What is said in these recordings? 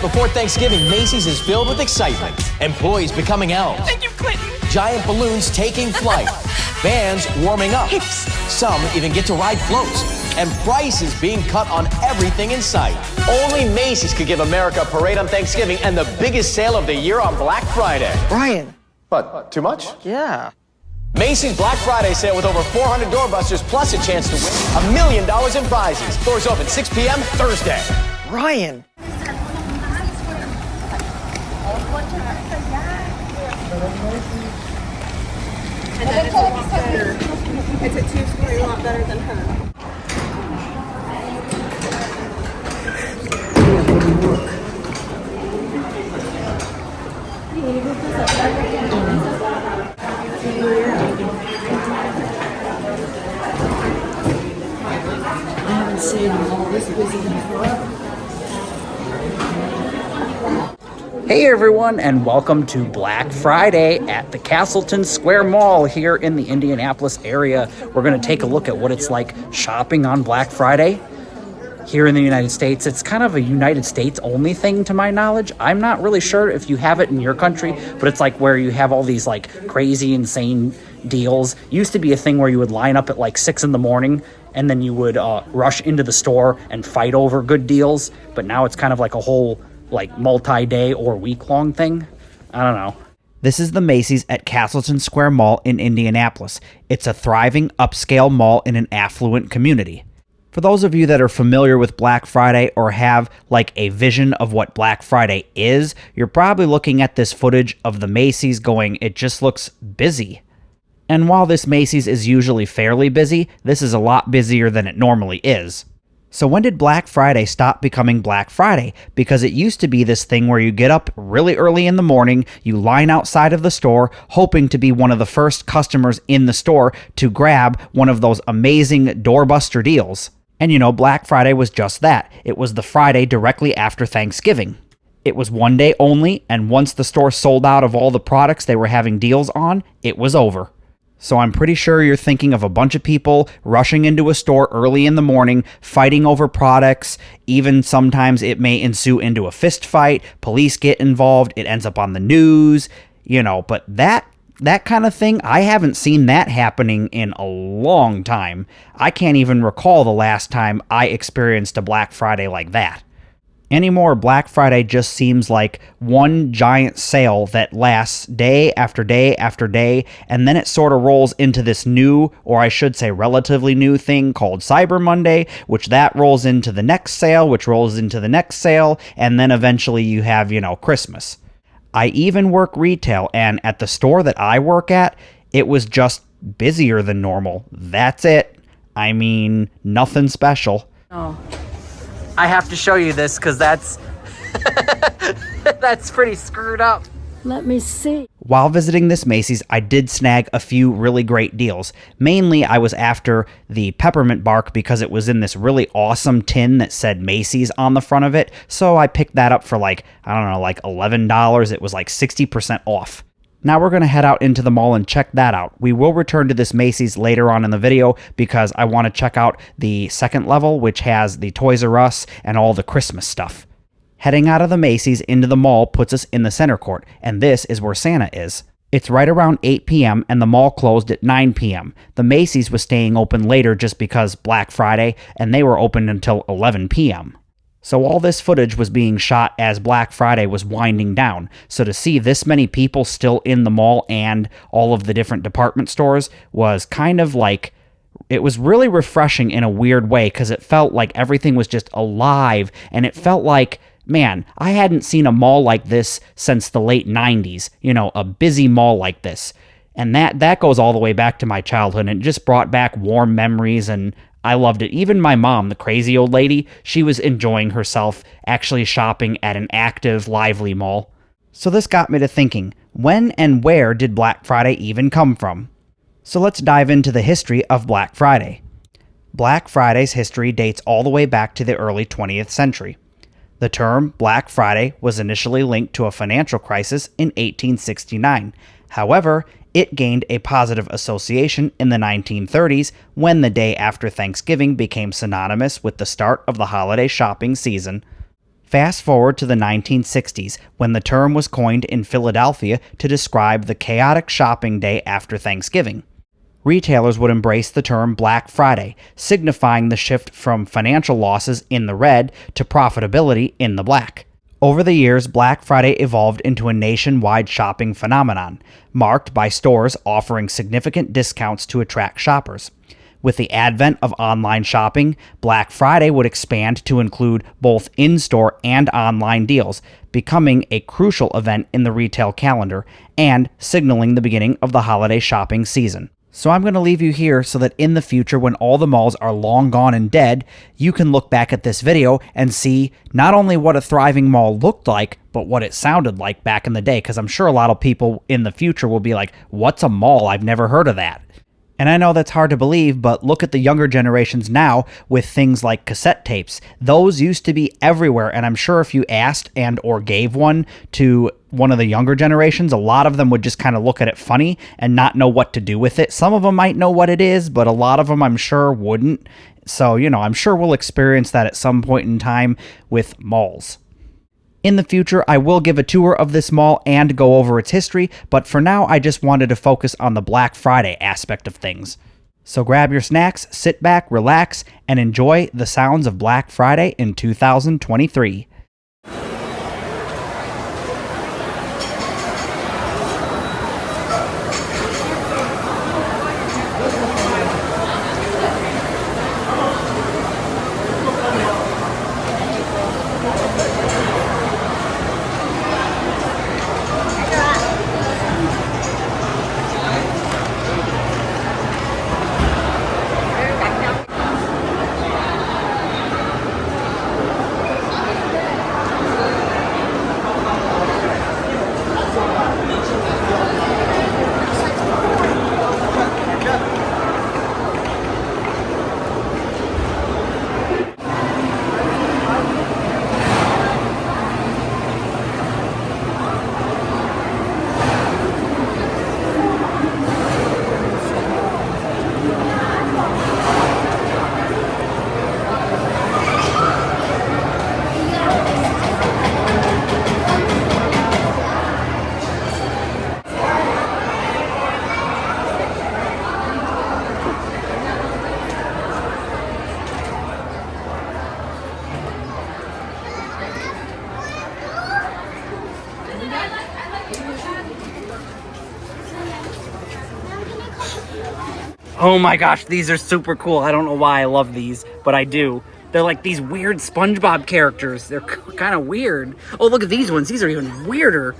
night before Thanksgiving, Macy's is filled with excitement. Employees becoming elves. Thank you, Clinton. Giant balloons taking flight. Bands warming up. Some even get to ride floats. And prices being cut on everything in sight. Only Macy's could give America a parade on Thanksgiving and the biggest sale of the year on Black Friday. Brian. What, too much? Yeah. Macy's Black Friday sale with over 400 doorbusters plus a chance to win $1 million in prizes. Doors open 6 p.m. Thursday. Ryan. It's a two-story lot better than her. I haven't seen all this busy in forever. Hey everyone, and welcome to Black Friday at the Castleton Square Mall here in the Indianapolis area. We're going to take a look at what it's like shopping on Black Friday here in the United States. It's kind of a United States only thing to my knowledge. I'm not really sure if you have it in your country, but it's like where you have all these like crazy, insane deals. Used to be a thing where you would line up at like 6 in the morning and then you would rush into the store and fight over good deals. But now it's kind of like a whole like multi-day or week-long thing. I don't know. This is the Macy's at Castleton Square Mall in Indianapolis. It's a thriving upscale mall in an affluent community. For those of you that are familiar with Black Friday or have like a vision of what Black Friday is, you're probably looking at this footage of the Macy's going, it just looks busy. And while this Macy's is usually fairly busy, this is a lot busier than it normally is. So when did Black Friday stop becoming Black Friday? Because it used to be this thing where you get up really early in the morning, you line outside of the store, hoping to be one of the first customers in the store to grab one of those amazing doorbuster deals. And you know, Black Friday was just that. It was the Friday directly after Thanksgiving. It was one day only, and once the store sold out of all the products they were having deals on, it was over. So I'm pretty sure you're thinking of a bunch of people rushing into a store early in the morning, fighting over products. Even sometimes it may ensue into a fist fight. Police get involved. It ends up on the news, you know, but that kind of thing, I haven't seen that happening in a long time. I can't even recall the last time I experienced a Black Friday like that. Anymore, Black Friday just seems like one giant sale that lasts day after day after day, and then it sort of rolls into this new, or I should say relatively new thing called Cyber Monday, which that rolls into the next sale, which rolls into the next sale, and then eventually you have, you know, Christmas. I even work retail, and at the store that I work at, it was just busier than normal. That's it. I mean, nothing special. Oh. I have to show you this because that's that's pretty screwed up. Let me see. While visiting this Macy's, I did snag a few really great deals. Mainly, I was after the peppermint bark because it was in this really awesome tin that said Macy's on the front of it. So I picked that up for like, I don't know, like $11. It was like 60% off. Now we're going to head out into the mall and check that out. We will return to this Macy's later on in the video because I want to check out the second level, which has the Toys R Us and all the Christmas stuff. Heading out of the Macy's into the mall puts us in the center court, and this is where Santa is. It's right around 8 p.m. and the mall closed at 9 p.m. The Macy's was staying open later just because Black Friday, and they were open until 11 p.m. So all this footage was being shot as Black Friday was winding down. So to see this many people still in the mall and all of the different department stores was kind of like, it was really refreshing in a weird way because it felt like everything was just alive, and it felt like, man, I hadn't seen a mall like this since the late 90s, you know, a busy mall like this. And that goes all the way back to my childhood, and it just brought back warm memories, and I loved it. Even my mom, the crazy old lady, she was enjoying herself actually shopping at an active, lively mall. So this got me to thinking, when and where did Black Friday even come from? So let's dive into the history of Black Friday. Black Friday's history dates all the way back to the early 20th century. The term Black Friday was initially linked to a financial crisis in 1869. However, it gained a positive association in the 1930s when the day after Thanksgiving became synonymous with the start of the holiday shopping season. Fast forward to the 1960s, when the term was coined in Philadelphia to describe the chaotic shopping day after Thanksgiving. Retailers would embrace the term Black Friday, signifying the shift from financial losses in the red to profitability in the black. Over the years, Black Friday evolved into a nationwide shopping phenomenon, marked by stores offering significant discounts to attract shoppers. With the advent of online shopping, Black Friday would expand to include both in-store and online deals, becoming a crucial event in the retail calendar and signaling the beginning of the holiday shopping season. So I'm going to leave you here so that in the future, when all the malls are long gone and dead, you can look back at this video and see not only what a thriving mall looked like, but what it sounded like back in the day, because I'm sure a lot of people in the future will be like, what's a mall? I've never heard of that. And I know that's hard to believe, but look at the younger generations now with things like cassette tapes. Those used to be everywhere, and I'm sure if you asked and or gave one to one of the younger generations, a lot of them would just kind of look at it funny and not know what to do with it. Some of them might know what it is, but a lot of them I'm sure wouldn't. So, I'm sure we'll experience that at some point in time with malls. In the future, I will give a tour of this mall and go over its history, but for now, I just wanted to focus on the Black Friday aspect of things. So grab your snacks, sit back, relax, and enjoy the sounds of Black Friday in 2023. Oh my gosh, these are super cool. I don't know why I love these, but I do. They're like these weird SpongeBob characters. They're kind of weird. Oh, look at these ones. These are even weirder.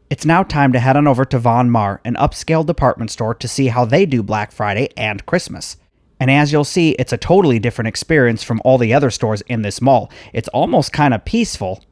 It's now time to head on over to Von Maur, an upscale department store, to see how they do Black Friday and Christmas. And as you'll see, it's a totally different experience from all the other stores in this mall. It's almost kind of peaceful.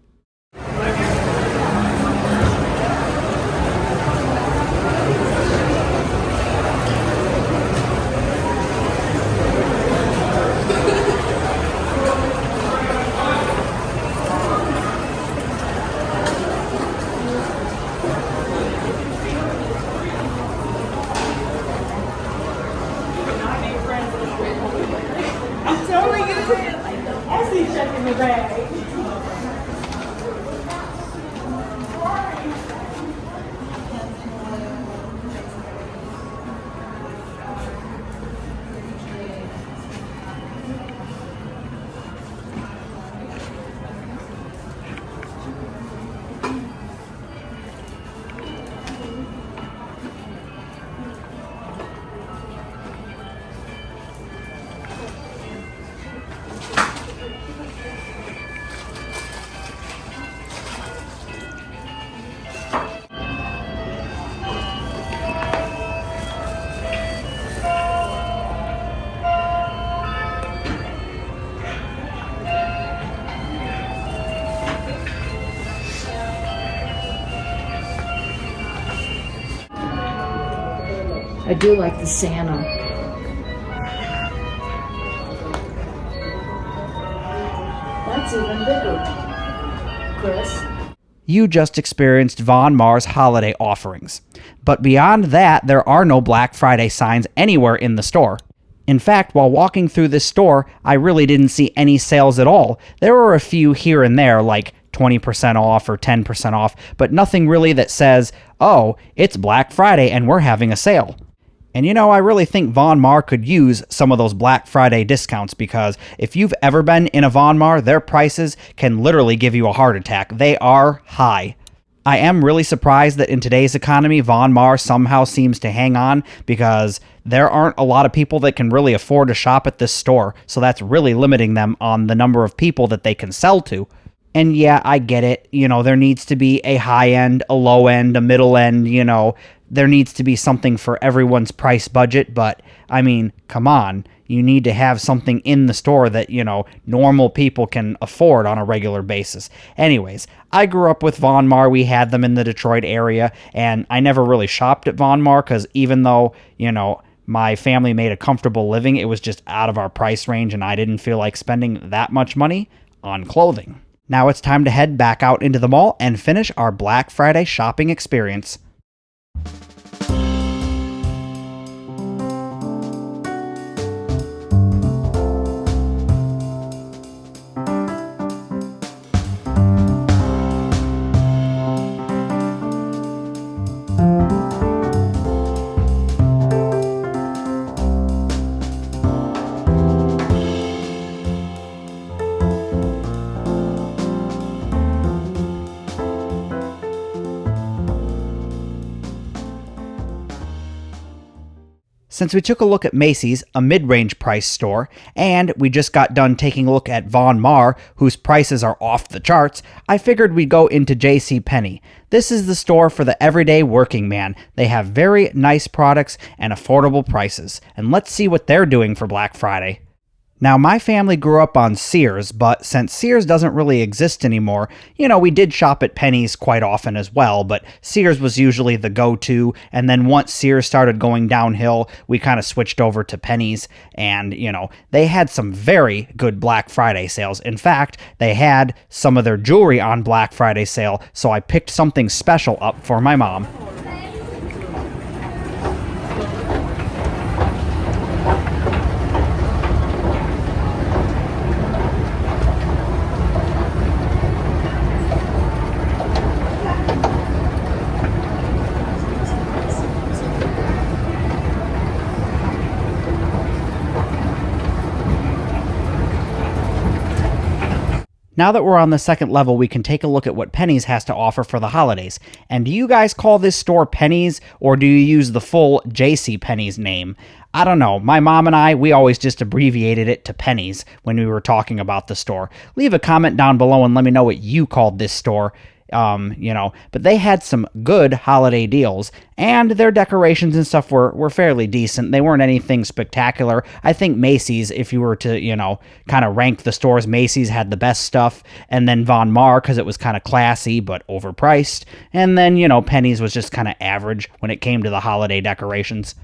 I do like the Santa. That's That's even bigger. Chris? You just experienced Von Maur's holiday offerings. But beyond that, there are no Black Friday signs anywhere in the store. In fact, while walking through this store, I really didn't see any sales at all. There were a few here and there, like 20% off or 10% off, but nothing really that says, oh, it's Black Friday and we're having a sale. And you know, I really think Von Maur could use some of those Black Friday discounts, because if you've ever been in a Von Maur, their prices can literally give you a heart attack. They are high. I am really surprised that in today's economy, Von Maur somehow seems to hang on, because there aren't a lot of people that can really afford to shop at this store, so that's really limiting them on the number of people that they can sell to. And yeah, I get it. You know, there needs to be a high end, a low end, a middle end, you know. There needs to be something for everyone's price budget, but I mean, come on. You need to have something in the store that, you know, normal people can afford on a regular basis. Anyways, I grew up with Von Maur. We had them in the Detroit area, and I never really shopped at Von Maur because even though, you know, my family made a comfortable living, it was just out of our price range, and I didn't feel like spending that much money on clothing. Now it's time to head back out into the mall and finish our Black Friday shopping experience. Since we took a look at Macy's, a mid-range price store, and we just got done taking a look at Von Maur, whose prices are off the charts, I figured we'd go into JCPenney. This is the store for the everyday working man. They have very nice products and affordable prices. And let's see what they're doing for Black Friday. Now, my family grew up on Sears, but since Sears doesn't really exist anymore, you know, we did shop at Penny's quite often as well, but Sears was usually the go-to, and then once Sears started going downhill, we kind of switched over to Penny's, and, you know, they had some very good Black Friday sales. In fact, they had some of their jewelry on Black Friday sale, so I picked something special up for my mom. Now that we're on the second level, we can take a look at what Penny's has to offer for the holidays. And do you guys call this store Penny's, or do you use the full JCPenney's name? I don't know. My mom and I, we always just abbreviated it to Penny's when we were talking about the store. Leave a comment down below and let me know what you called this store. But they had some good holiday deals, and their decorations and stuff were fairly decent. They weren't anything spectacular. I think Macy's, if you were to, kind of rank the stores, Macy's had the best stuff, and then Von Maur, because it was kind of classy but overpriced, and then, Penny's was just kind of average when it came to the holiday decorations.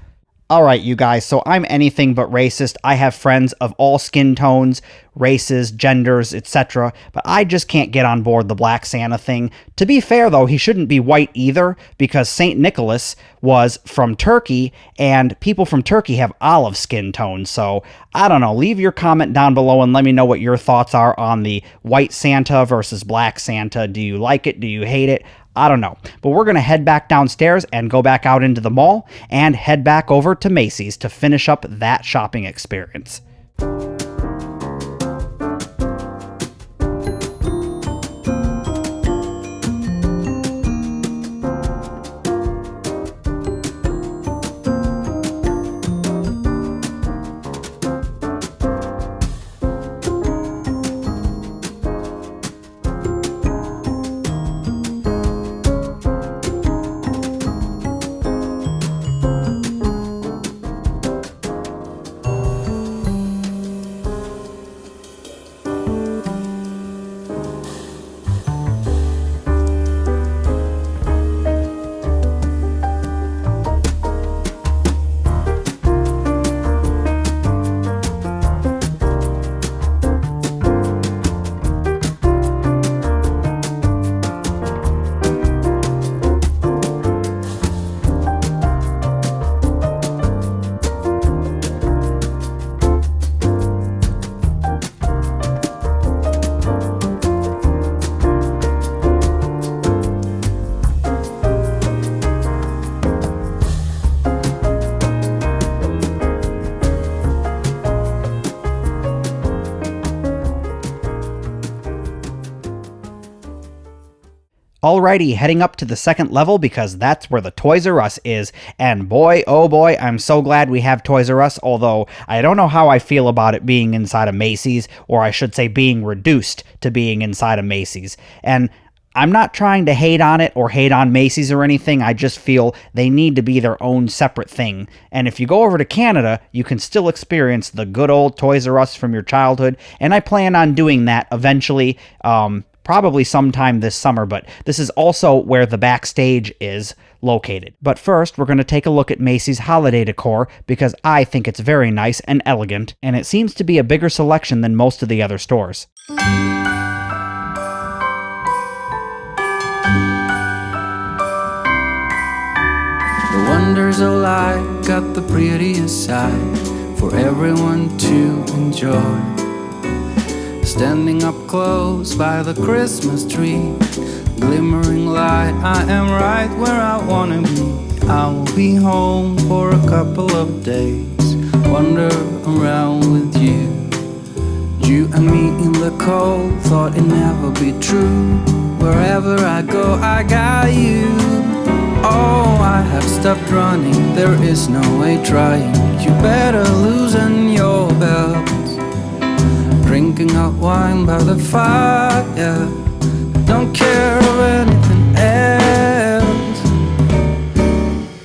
Alright, you guys, so I'm anything but racist. I have friends of all skin tones, races, genders, etc., but I just can't get on board the Black Santa thing. To be fair, though, he shouldn't be white either, because St. Nicholas was from Turkey, and people from Turkey have olive skin tones, so I don't know. Leave your comment down below and let me know what your thoughts are on the white Santa versus Black Santa. Do you like it? Do you hate it? I don't know, but we're going to head back downstairs and go back out into the mall and head back over to Macy's to finish up that shopping experience. Alrighty, heading up to the second level because that's where the Toys R Us is. And boy, oh boy, I'm so glad we have Toys R Us, although I don't know how I feel about it being inside of Macy's, or I should say being reduced to being inside of Macy's. And I'm not trying to hate on it or hate on Macy's or anything. I just feel they need to be their own separate thing. And if you go over to Canada, you can still experience the good old Toys R Us from your childhood. And I plan on doing that eventually, probably sometime this summer. But this is also where the backstage is located. But first, we're going to take a look at Macy's holiday decor because I think it's very nice and elegant. And it seems to be a bigger selection than most of the other stores. The wonders of life got the prettiest side for everyone to enjoy. Standing up close by the Christmas tree, glimmering light, I am right where I wanna be. I will be home for a couple of days, wander around with you. You and me in the cold, thought it'd never be true. Wherever I go, I got you. Oh, I have stopped running, there is no way trying. You better loosen your belts. Drinking hot wine by the fire, don't care of anything else.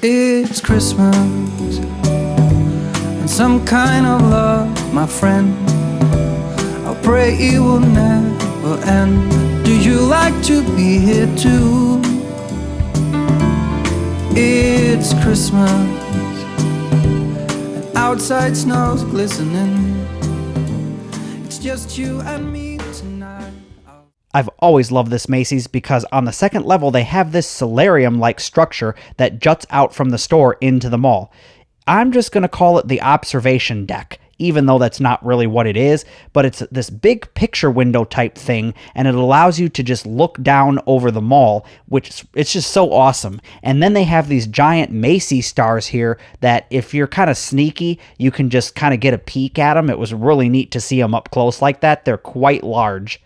It's Christmas and some kind of love, my friend. I pray it will never end. Do you like to be here too? It's Christmas and outside snow's glistening. It's just you and me tonight. I've always loved this Macy's because on the second level they have this solarium-like structure that juts out from the store into the mall. I'm just going to call it the observation deck, even though that's not really what it is, but it's this big picture window type thing, and it allows you to just look down over the mall, which it's just so awesome. And then they have these giant Macy's stars here that if you're kind of sneaky, you can just kind of get a peek at them. It was really neat to see them up close like that. They're quite large.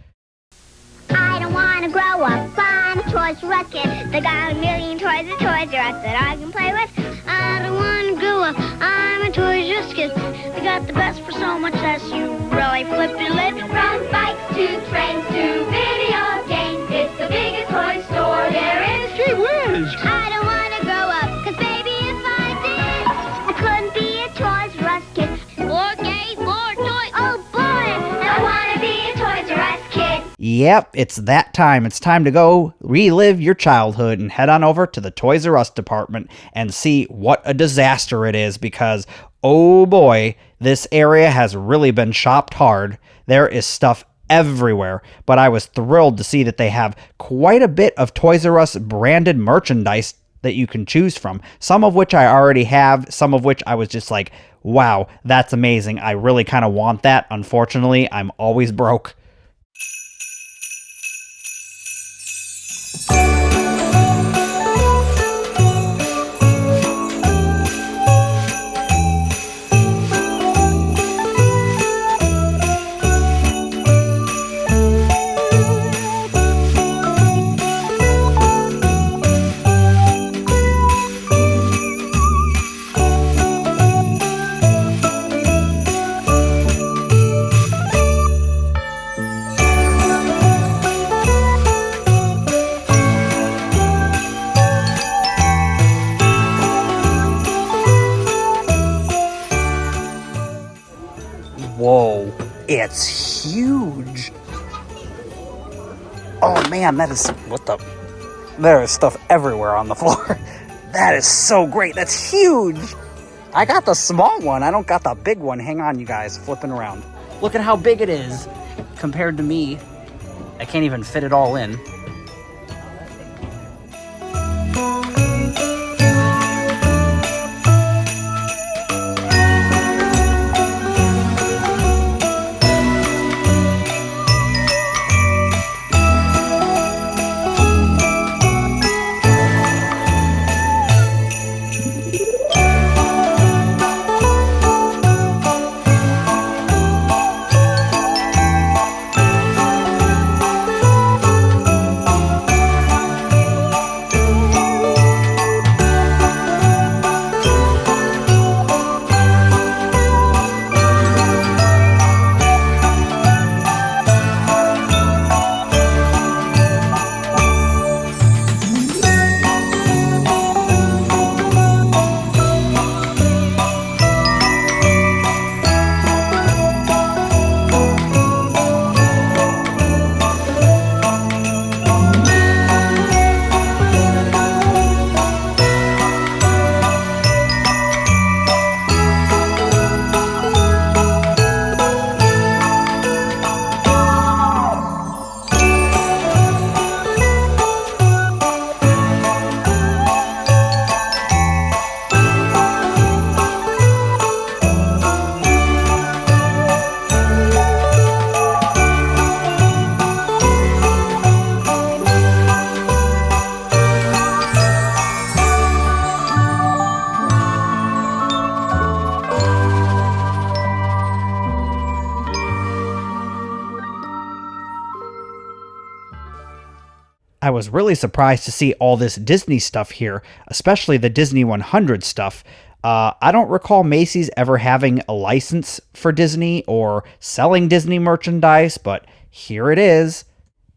I don't want to grow up, I'm a Toys R Us kid. They got a million toys at Toys R Us that I can play with. I don't want to grow up, I'm a Toys R Us kid. They got the best for so much less, you really flip your lid. From bikes to trains to video games, it's the biggest toy store there is. Gee whiz! I don't want to grow up, cause baby if I did, I couldn't be a Toys R Us kid. More games, more toys, oh boy, I want to be a Toys R Us kid. Yep, it's that time. It's time to go relive your childhood and head on over to the Toys R Us department and see what a disaster it is because, oh boy, this area has really been shopped hard. There is stuff everywhere, but I was thrilled to see that they have quite a bit of Toys R Us branded merchandise that you can choose from, some of which I already have, some of which I was just like, wow, that's amazing. I really kind of want that. Unfortunately, I'm always broke. Whoa, it's huge. Oh man, that is, there is stuff everywhere on the floor. That is so great, that's huge. I got the small one, I don't got the big one. Hang on, you guys, flipping around. Look at how big it is compared to me. I can't even fit it all in. I was really surprised to see all this Disney stuff here, especially the Disney 100 stuff. I don't recall Macy's ever having a license for Disney or selling Disney merchandise, but here it is.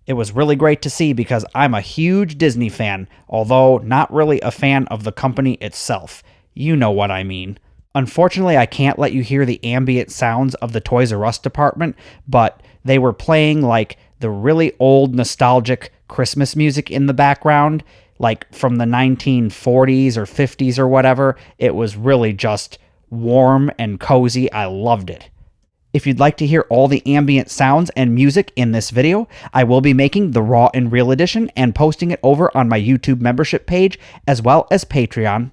It was really great to see because I'm a huge Disney fan, although not really a fan of the company itself. You know what I mean. Unfortunately, I can't let you hear the ambient sounds of the Toys R Us department, but they were playing like the really old nostalgic Christmas music in the background, like from the 1940s or 50s or whatever. It was really just warm and cozy. I loved it. If you'd like to hear all the ambient sounds and music in this video, I will be making the Raw and Real edition and posting it over on my YouTube membership page as well as Patreon.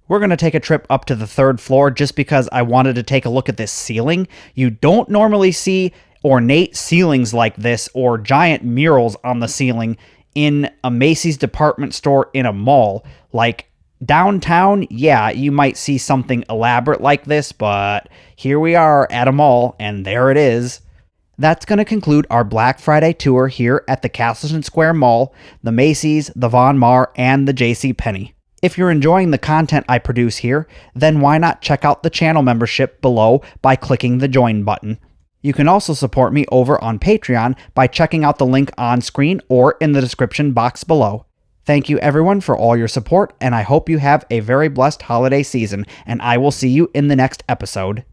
We're going to take a trip up to the 3rd floor just because I wanted to take a look at this ceiling. You don't normally see ornate ceilings like this or giant murals on the ceiling in a Macy's department store in a mall. Like downtown, yeah, you might see something elaborate like this, but here we are at a mall, and there it is. That's going to conclude our Black Friday tour here at the Castleton Square Mall, the Macy's, the Von Maur, and the JCPenney. If you're enjoying the content I produce here, then why not check out the channel membership below by clicking the join button. You can also support me over on Patreon by checking out the link on screen or in the description box below. Thank you everyone for all your support, and I hope you have a very blessed holiday season, and I will see you in the next episode.